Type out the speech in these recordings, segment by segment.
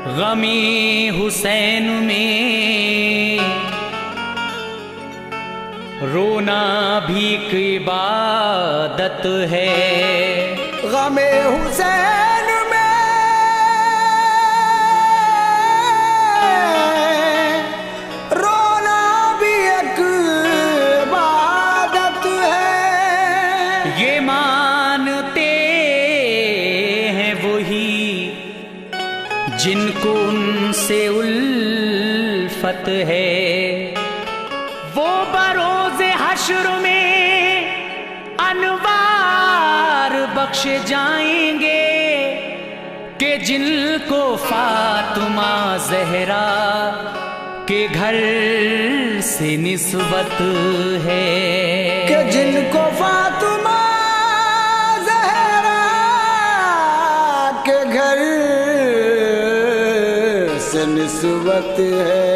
गमी हुसैन में रोना भी एक इबादत है। गमे हुसैन में रोना भी एक इबादत है। ये मानते हैं वही जिनको उनसे उल्फत है। वो बरोज़े हश्र में अनवार बख्शे जाएंगे कि जिनको फातिमा ज़हरा के घर से निस्बत है। कि जिनको फातिमा ज़हरा के घर से निस्बत है।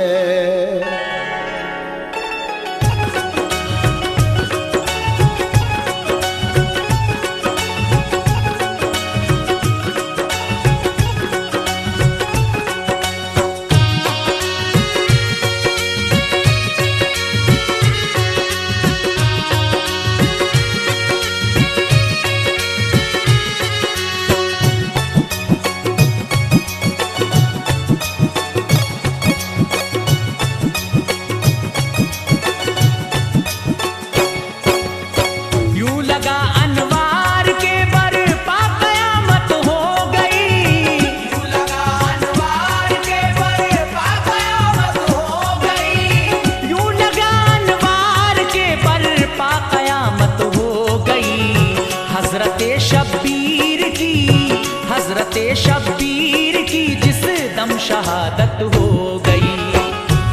शब्बीर की जिस दम शहादत हो गई।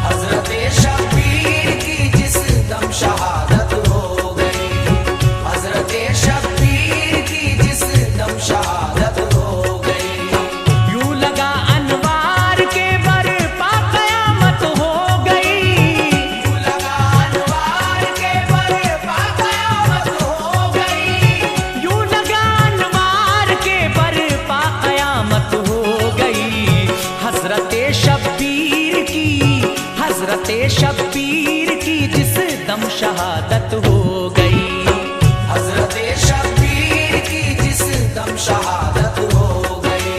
हज़रत शब्बीर की जिस दम शहादत हो गई। हज़रत शब्बीर की जिस दम शहादत हो गई। यूं लगा अनवार के बरपा क़यामत हो गई। यूं लगा अनवार के बरपा क़यामत हो गई। यूं लगा अनवार के बरपा क़यामत हो गई। हज़रत शब्बीर की जिस दम शहादत हो गई। हज़रत शब्बीर की जिस दम शहादत हो गई।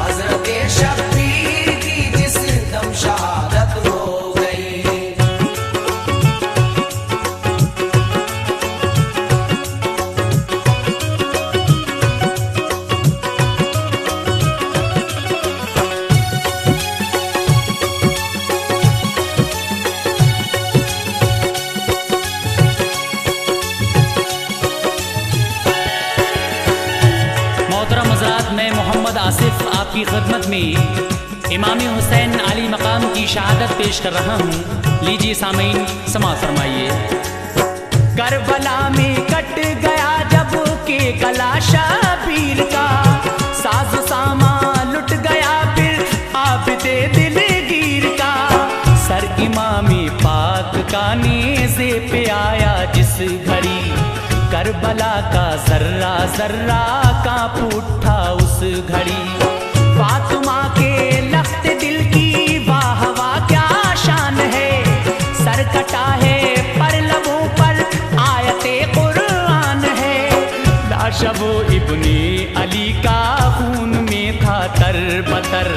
हज़रत शब्बीर की जिस दम शहादत हो गई। मैं मोहम्मद आसिफ आपकी खिदमत में इमाम हुसैन आली मकाम की शहादत पेश कर रहा हूँ। लीजिए सामीन समाअत फरमाइए। करबला में कट गया जब के गला शबीर का, साज सामा लुट गया फिर आबिदे दिलगीर का। सर इमाम पाक का नेज़े पे आया जिस घड़ी, करबला का जर्रा जर्रा कांप उठा उस घड़ी। फातिमा के लख्त दिल की वाह वाह क्या शान है। सर कटा है पर लबों पर आयते कुरान है। लाशा वो इब्ने अली का खून में था तरबतर,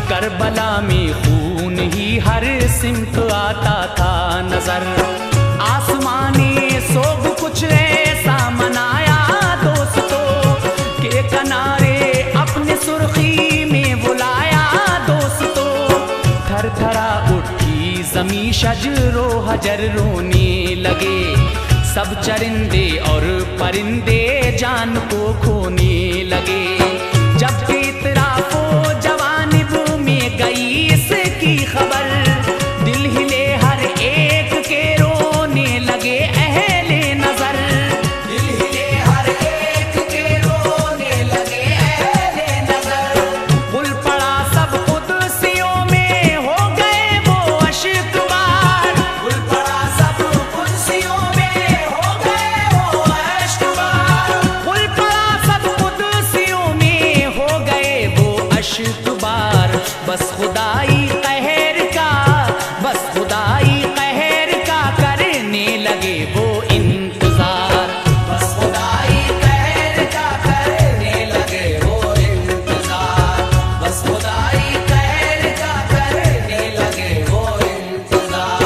करबला में खून ही हर सिमत आता था नजर। आसमानी सोग कुछ ऐसा मनाया दोस्तों के किनारे अपने सुर्खी में बुलाया दोस्तों। थर थरा उठी ज़मीं शजरो हजर रोने लगे। सब चरिंदे और परिंदे जान को खोने लगे। जब इतराफो जवानिब में गई इसकी खबर, दिल हिले हर एक के रोने लगे अहले नजर। दिल हिले हर एक के रोने लगे अहले नजर। गुल पड़ा सब कुदसियों में हो गए वो अश्क बार। गुल पड़ा सब कुदसियों में हो गए वो अश्क बार। गुल पड़ा सब कुदसियों में बस खुदाई कहर का, बस खुदाई कहर का करने लगे वो इंतजार। बस खुदाई कहर का करने लगे वो इंतजार, बस खुदाई कहर का करने लगे वो इंतजार।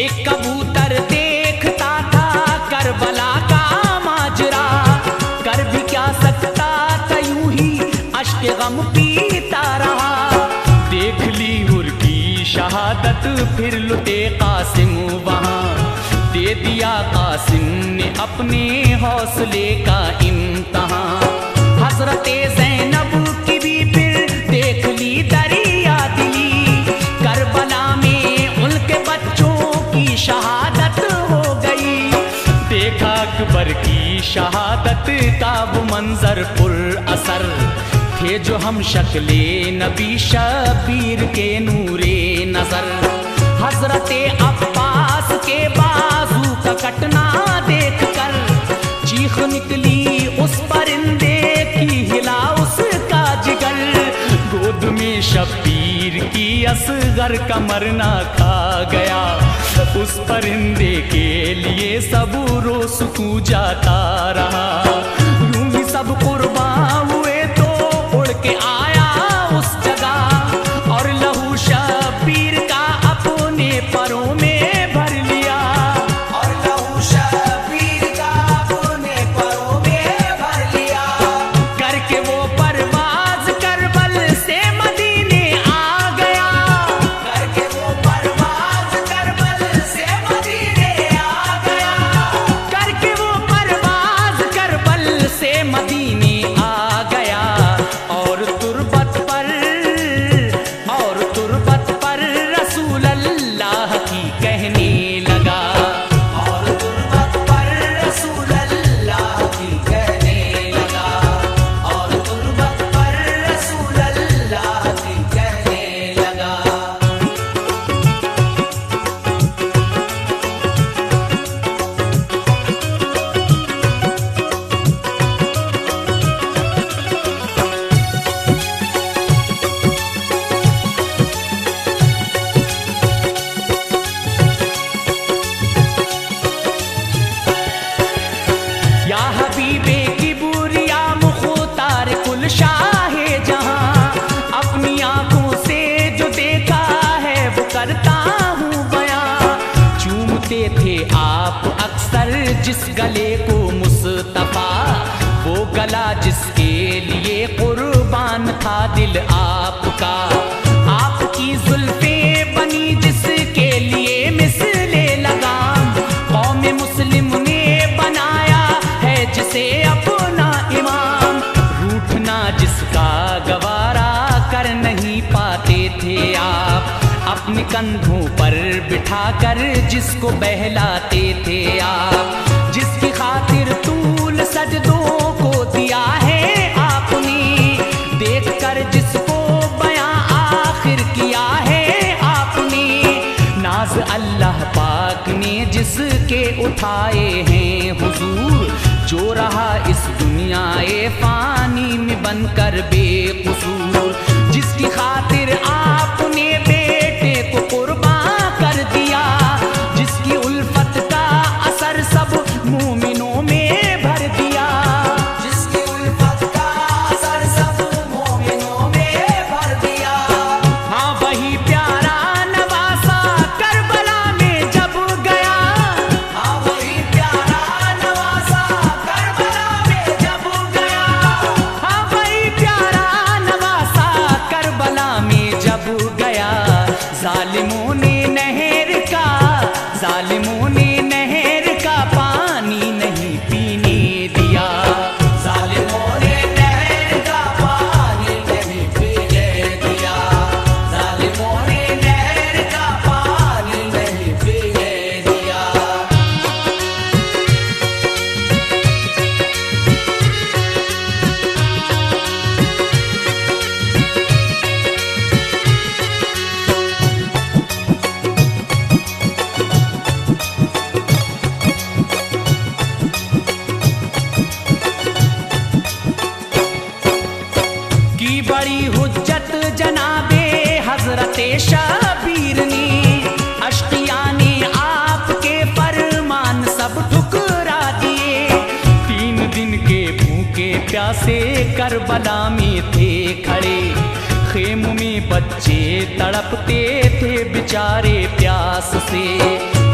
एक कबूतर देखता था करबला का माजरा, कर भी क्या सकता था यूं ही अश्क गम पीता रहा। देख ली उनकी शहादत फिर लुटे कासिम वहां, दे दिया कासिम ने अपने हौसले का इम्तहान। हजरते ज़ैनब की भी फिर देख ली दरिया दिली, करबला में उनके बच्चों की शहादत हो गई। देखा अकबर की शहादत का वो मंजर पुर असर, थे जो हम शक्ले नबी शबीर के नूरे नजर। हजरते अब्बास के बाजू का कटना देखकर चीख निकली उस परिंदे की, हिला उसका जिगर। गोद में शबीर की असगर का मरना खा गया, उस परिंदे के लिए सब रोसकू जाता रहा। यूं ही सब कुर्बान हुए तो उड़ के आया उस जगह, और लहू शबीर का अपने परों में भर लिया। और लहू शबीर का अपने परों में भर लिया। करके वो परवाज करबल से मदीने आ गया, करके वो परवाज करबल से मदीने आ गया। करके वो परवाज करबल से मदीने आ गया। और तुरबत पर रसूल अल्लाह की कहने लगा। और तुरबत पर रसूल अल्लाह की कहने लगा। और तुरबत पर रसूल अल्लाह की कहने लगा। या हबीबे की बुरिया मुख्तार कुल शाहे जहां, अपनी आंखों से जो देखा है वो करता हूँ बयां। चूमते थे आप अक्सर जिस गले को मुस्तफा, वो गला जिसके लिए कुर्बान था दिल आपका। आपकी जुल्फे बनी जिसके लिए मिसले लगाम, कौम मुस्लिम ने बनाया है जिसे अपना इमाम। रूठना जिसका गवारा कर नहीं पाते थे आप, अपने कंधों पर बिठाकर जिसको बहलाते थे आप। जिसकी खातिर तूल सजदों को दिया है आपने, देखकर जिसको बयां आखिर किया है आपने। नाज अल्लाह पाक ने जिसके उठाए हैं हुजूर, जो रहा इस दुनियाए फानी में बनकर बेकसूर। जिसकी खातिर आपने बेटे को कुर्बान कर दिया, जिसकी उल्फत का असर सब मोमिनों में भर दिया। जिसकी उल्फत का असर सब मोमिनों में भर दिया। हाँ वही प्यारा नवासा करबला में जब गया। हाँ वही प्यारा नवासा करबला में जब गया। हाँ वही प्यारा शबीर ने, अश्किया ने आपके फरमान सब ठुकरा दिए। 3 दिन के भूखे प्यासे करबला में थे खड़े, खेमों में बच्चे तड़पते थे बेचारे प्यास से।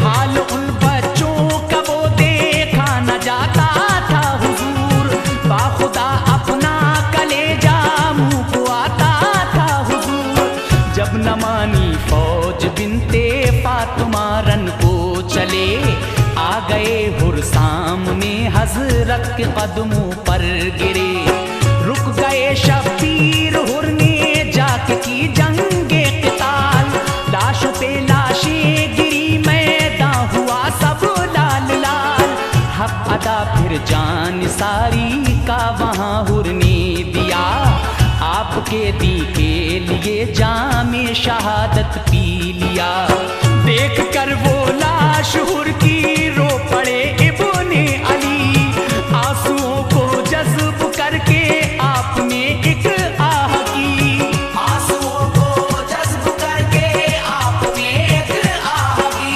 हाल उन बच्चों का वो देखा न जाता था हुजूर, बाखुदा अपना कलेजा मुंह को आता था हुजूर। जब न मानी फौज बिनते फातिमा रन को चले, आ गए हुर सामने हजरत के कदमों पर गिरे। रुक गए शब्बीर हुर ने जाके की जंगे क़िताल, लाशों पे लाशें गिरी मैदान हुआ सब लाल लाल। हक अदा फिर जान सारी का वहाँ हुर ने दिया, आपके दी के लिए जामे शहादत पी लिया। देख कर वो लाश हुर की रो पड़े इब्ने अली, आंसुओं को जज्ब करके आपने एक आह की। आंसुओं को जज्ब करके आपने एक आह की।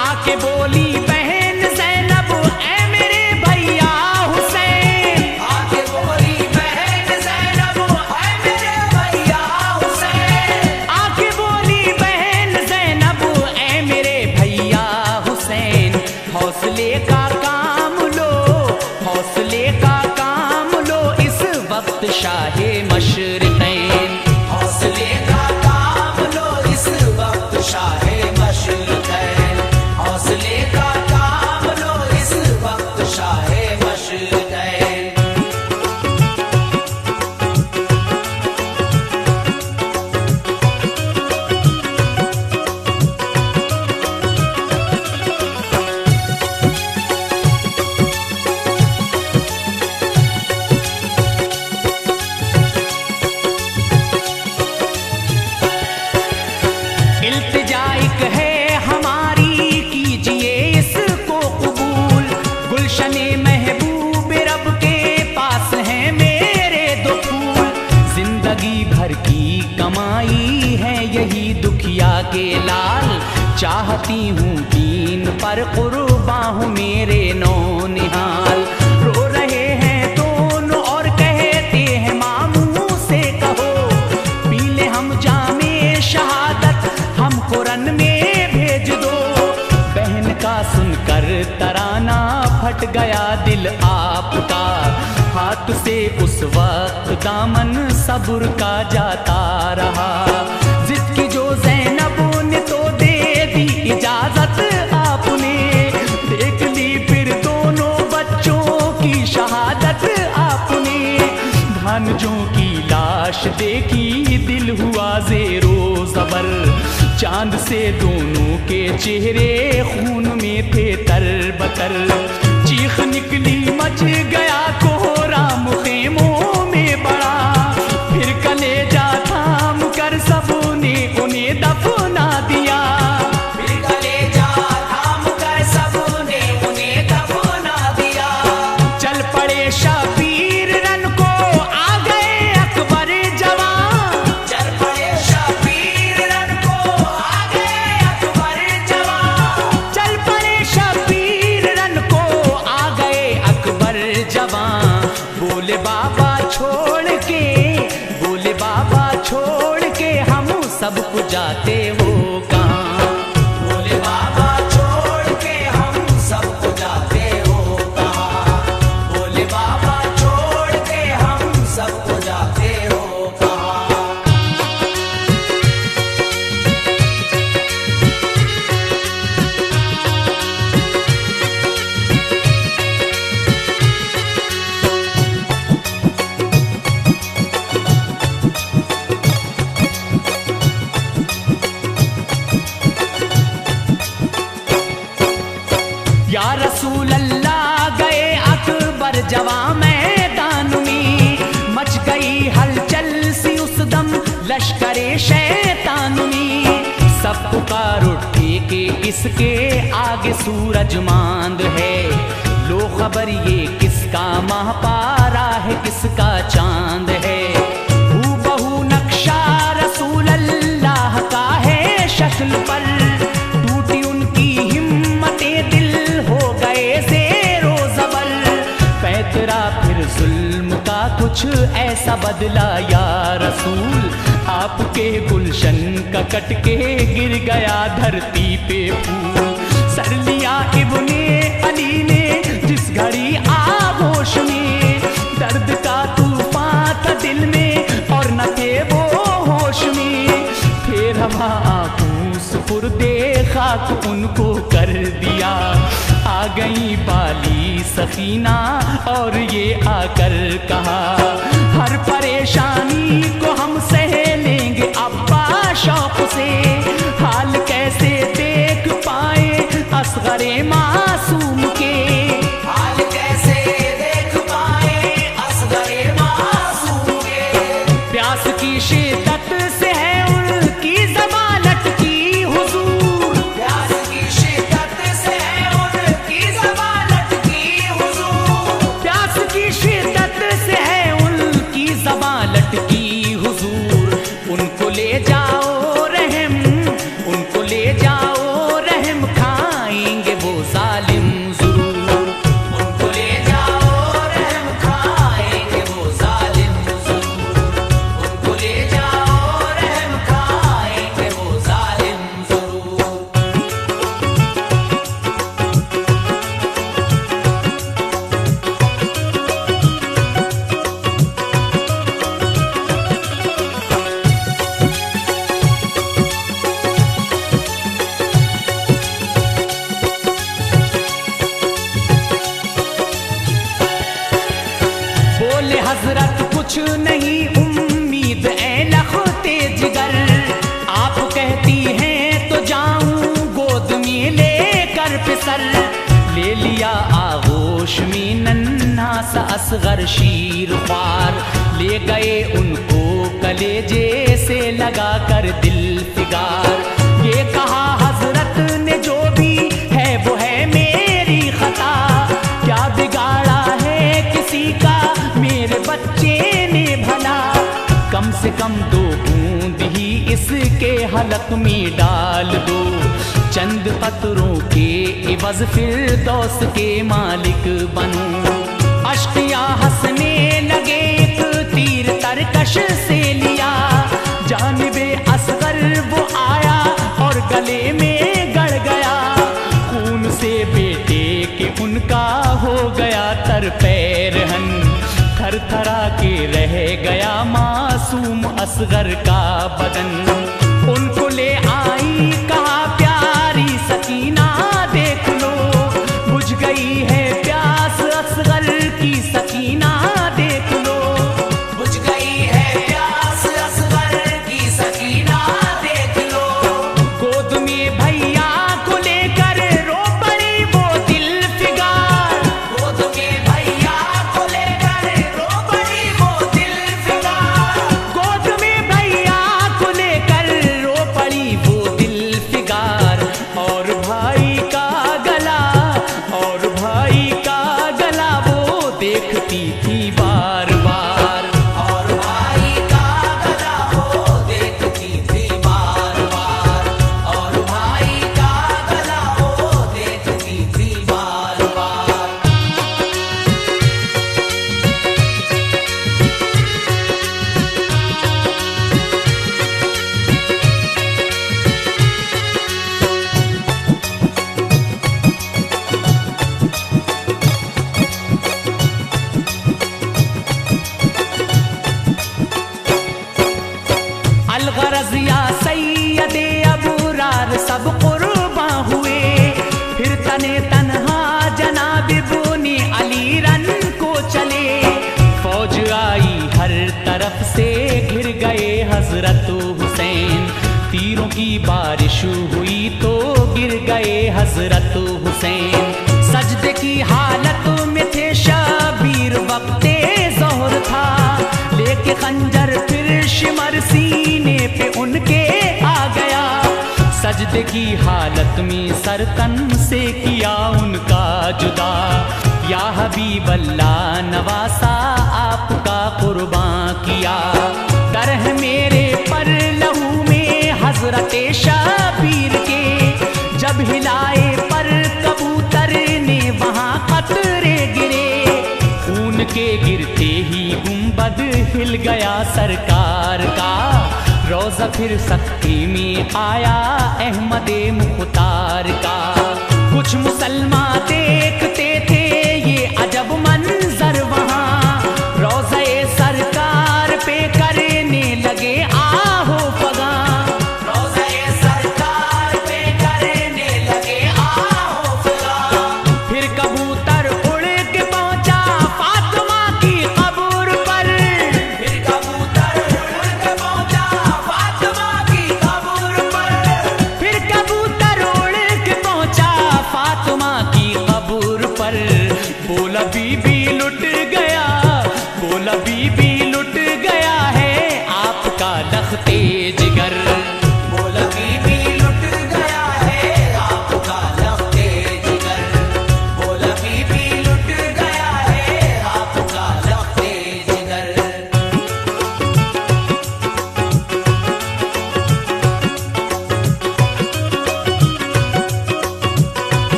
आके बोली बहन ज़ैनब ऐ मेरे भैया हुसैन, आके बोली बहन ज़ैनब ऐ मेरे भैया हुसैन। आके बोली बहन ज़ैनब ऐ मेरे भैया हुसैन। हौसले का काम लो, हौसले का काम लो इस वक्त शाहे मशरिक़ैन। हौसले का काम लो इस वक्त शाहे मशरिक़ैन। हौसले का काम लो इस वक्त शाहे मशरिक़ैन। इल्तिजाइक है हमारी कीजिए इसको कबूल, गुलशने महबूब रब के पास हैं मेरे दो फूल। जिंदगी भर की कमाई है यही दुखिया के लाल, चाहती हूँ दीन पर कुर्बां हूँ मेरे नौनिहाल। रो रहे हैं दोनों और कहते हैं मामू से कहो, पी ले हम जामे शहादत हमको रन में भेज दो। बहन का सुनकर तराना फट गया दिल आपका, हाथ से उस वक्त दामन सब्र का जाता रहा। जिसकी जो ज़ैनब ने तो दे दी इजाजत आपने, देख ली फिर दोनों बच्चों की शहादत आपने। भांजों की लाश देखी दिल हुआ ज़ेरो ज़बर, चांद से दोनों के चेहरे खून में थे तरबतर। चीख निकली मच गया कोहराम खेमों में बड़ा, फिर कलेजा थाम कर सबने उन्हें दफना दिया। फिर कलेजा थाम कर सबने उन्हें दफना दिया। चल पड़े शबीर रन को आ गए अकबर जवान, चल पड़े शबीर रन को आ गए अकबर जवान। चल पड़े शबीर रन को आ गए अकबर जवान। बोले बाबा छोड़ के, बोले बाबा छोड़ के हम सबको जाते हो कहाँ। बोले बाबा छोड़ के हम सबको जाते हो कहाँ। बोले बाबा छोड़ के हम सबको जाते हो कहाँ। या रसूल अल्लाह गए अकबर जवां मैदान में, मच गई हलचल सी उस दम लश्करे शैतान में। सब पुकार उठे के इसके आगे सूरज मांद है, लो खबर ये किसका माह पारा है किसका चांद है। हूबहू नक्शा रसूल अल्लाह का कुछ ऐसा बदला या रसूल, आपके गुलशन का कट के गिर गया धरती पे फूल। सर लिया इब्ने अली ने जिस घड़ी आगोश में, दर्द का तूफान था दिल में और न थे वो होश में। फिर हवा आंखों सुपुर्दे खाक उनको कर दिया, आ गई बाली सकीना और ये आकर कहा, हर परेशानी को हम सह लेंगे अब्बा शौक से। हाल कैसे देख पाए असगरे मासूम के, हाल कैसे देख पाए असगरे मासूम के। प्यास की शिद्दत से है उनकी ज़बान लटकी हुजूर, प्यास की शिद्दत से है उनकी ज़बान लटकी हुजूर। प्यास की शिद्दत से है उनकी ज़बान लटकी हुजूर। उनको ले जाओ रहम, उनको ले जाओ रहम, खाएंगे वो जालिम ज़रूर। उनको ले जाओ रहम खाएंगे वो जालिम ज़रूर। उनको ले जाओ रहम खाएंगे वो जालिम ज़रूर। बोले हजरत कुछ नहीं उम्मीद ए लखते जिगर, आप कहती हैं तो जाऊं गोद में लेकर फिसर। ले लिया आगोश में नन्हा सा असगर शीर ख्वार, ले गए उनको कलेजे से लगा कर दिल फिगार। ये कहा हजरत ने जो भी है वो है मेरी खता, क्या बिगाड़ा है किसी का मेरे बच्चे ने भला। कम से कम 2 बूंद ही इसके हलक में डाल दो, चंद पत्रों के इवज फिरदौस के मालिक बनूं। अश्किया हंसने लगे एक तीर तरकश से लिया, जानिबे असगर वो आया और गले में गड़ गया। खून से बेटे के उनका हो गया तर पैरहन, थर थरा के रह गया मासूम असगर का बदन। उनको ले आई कहा प्यारी सकीना देख लो, बुझ गई है प्यास असगर की सकीना देख लो। बुझ गई है प्यास असगर की सकीना देख लो। गोद में भैया को लेकर रो पड़ी वो दिल फिगार, गोद में भैया को लेकर रो पड़ी वो दिल फिगार। गोद में भैया को लेकर रो पड़ी वो दिल फिगार। और भाई का गला, और भाई का गला वो देखती थी बार बार। और भाई का गला वो देखती थी बार बार। और भाई का गला वो देखती थी बार बार। अलगरज या सैयदे अबरार सब कुर्बां हुए, फिर तने तन्हा जनाब इब्ने अली रन को चले। फौज आई हर तरफ से घिर गए हजरत हुसैन, तीरों की बारिश हुई तो गिर गए हजरत हुसैन। सजदे की हालत में थे शबीर, वक्ते ज़ोहर था, लेके खंजर फिर शिमर सीने पे उनके आ गया। सजदे की हालत में सर तन से किया उनका जुदा, या हबीब अल्लाह नवासा आपका कुर्बान किया। डर है मेरे पर लहू में हजरत शबीर के, जब हिलाए पर कबूतर ने वहाँ कतरे गिरे। खून के गिरते ही गुंबद हिल गया सरकार का। रोज़ा फिर सख्ती में आया अहमदे मुख्तार का। कुछ मुसलमान देखते थे ये अजब मंजर वहाँ, रोज़े सरकार पे करने लगे आहो फगा। रोज़े सरकार पे करने लगे आहो फगा। फिर कबूतर उड़ के पहुंचा फातिमा की कब्र पर। फिर कबूतर उड़ के पहुंचा फातिमा की कब्र पर। फिर कबूतर उड़ के पहुंचा फातिमा की कब्र पर। बोला बीबी लुट गया, बोला बीबी लुट गया है आपका लख्ते जिगर। बोला बीबी लुट गया है आपका लख्ते जिगर। बोला बीबी लुट गया है आपका लख्ते जिगर।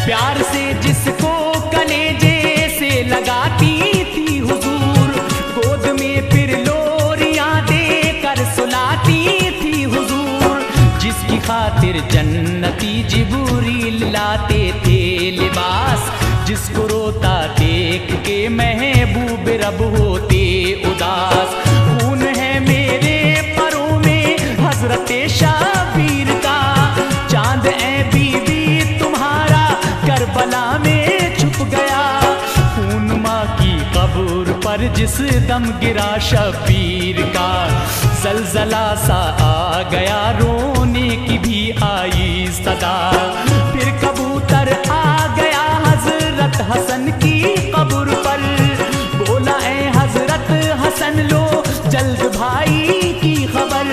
प्यार से जिसको कलेजे से लगाती थी हुजूर, गोद में फिर लोरियां देकर सुलाती थी हुजूर। जिसकी खातिर जन्नती जिब्रील लाते थे लिबास, जिसको रोता देख के महबूब रब होते उदास। खून है मेरे परों में हजरते शाबीर का, चांद ए बीबी तुम्हारा करबला में छुप गया। खून माँ की कब्र पर जिस दम गिरा शबीर का, जलजला सा आ गया रोने की भी आई सदा। फिर कबूतर आ गया हजरत हसन की कब्र पर। बोला ए हजरत हसन लो जल्द भाई की खबर।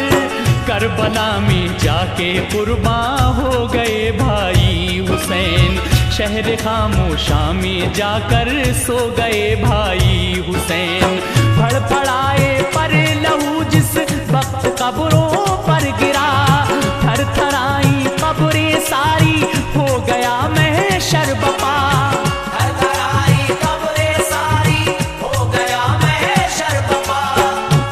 करबला में जाके कुर्बान हो गए भाई हुसैन, शहर खामोशा में जाकर सो गए भाई हुसैन। फड़फड़ाए पर लहू जिस वक्त कब्रों पर गिरा, थरथराई कब्रें सारी हो गया महशर बपा। थरथराई कब्रें सारी हो गया महशर बपा।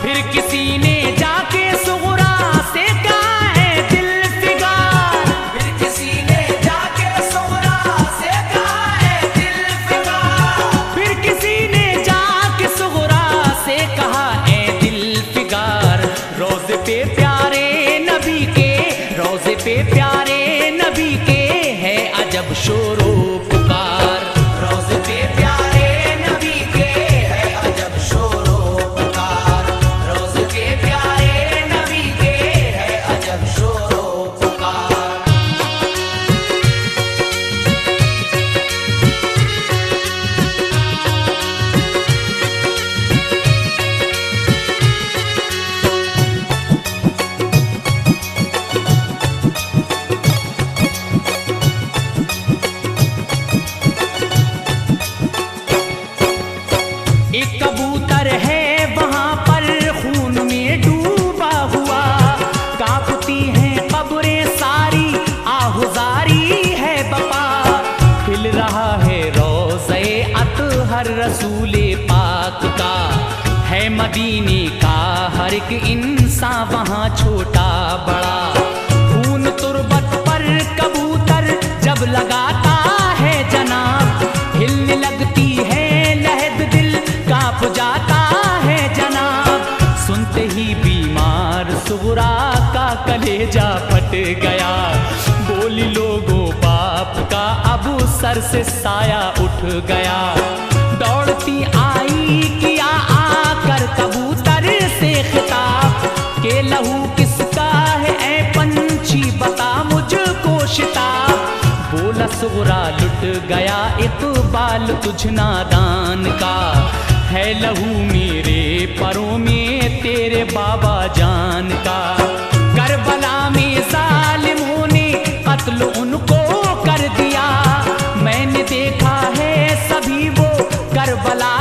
फिर किसी ने जाके सुगरा से कहा है दिल फिगार। फिर किसी ने जाके सुगरा से कहा है दिल फिगार। फिर किसी ने जाके सुगरा से कहा है दिल फिगार। रोज़े पे प्यारे नबी के, रोज़े पे प्यारे नबी के है अजब शोरो पुकार। रोज़े पे प्यारे नबी के है अजब शोरो पुकार। रोज़े पे प्यारे नबी के है अजब शोरो पुकार। एक कबूतर है वहां पर खून में डूबा हुआ, कांपती हैं कब्रें सारी आहुजारी है बपा। खिल रहा है रोज़े अतहर रसूले पाक का, है मदीने का हर एक इंसान वहां छोटा बड़ा। खून तुरबत पर कबूतर जब लगाता है जनाब, हिलने लगती है लहद दिल कांप जाता है जनाब। सुनते ही बीमार सुगरा का कलेजा फट गया, बोली लोगों बाप का अब सर से साया उठ गया। दौड़ती आई किया आकर कबूतर से खिताब, के लहू किसका है ऐ पंछी बता मुझको शिताब। बोला सुगरा लुट गया इकबाल तुझ नादान का, है लहू मेरे परों में तेरे बाबा जान का। करबला में जालिमों ने कत्ल उनको कर दिया, मैंने देखा है सभी वो करबला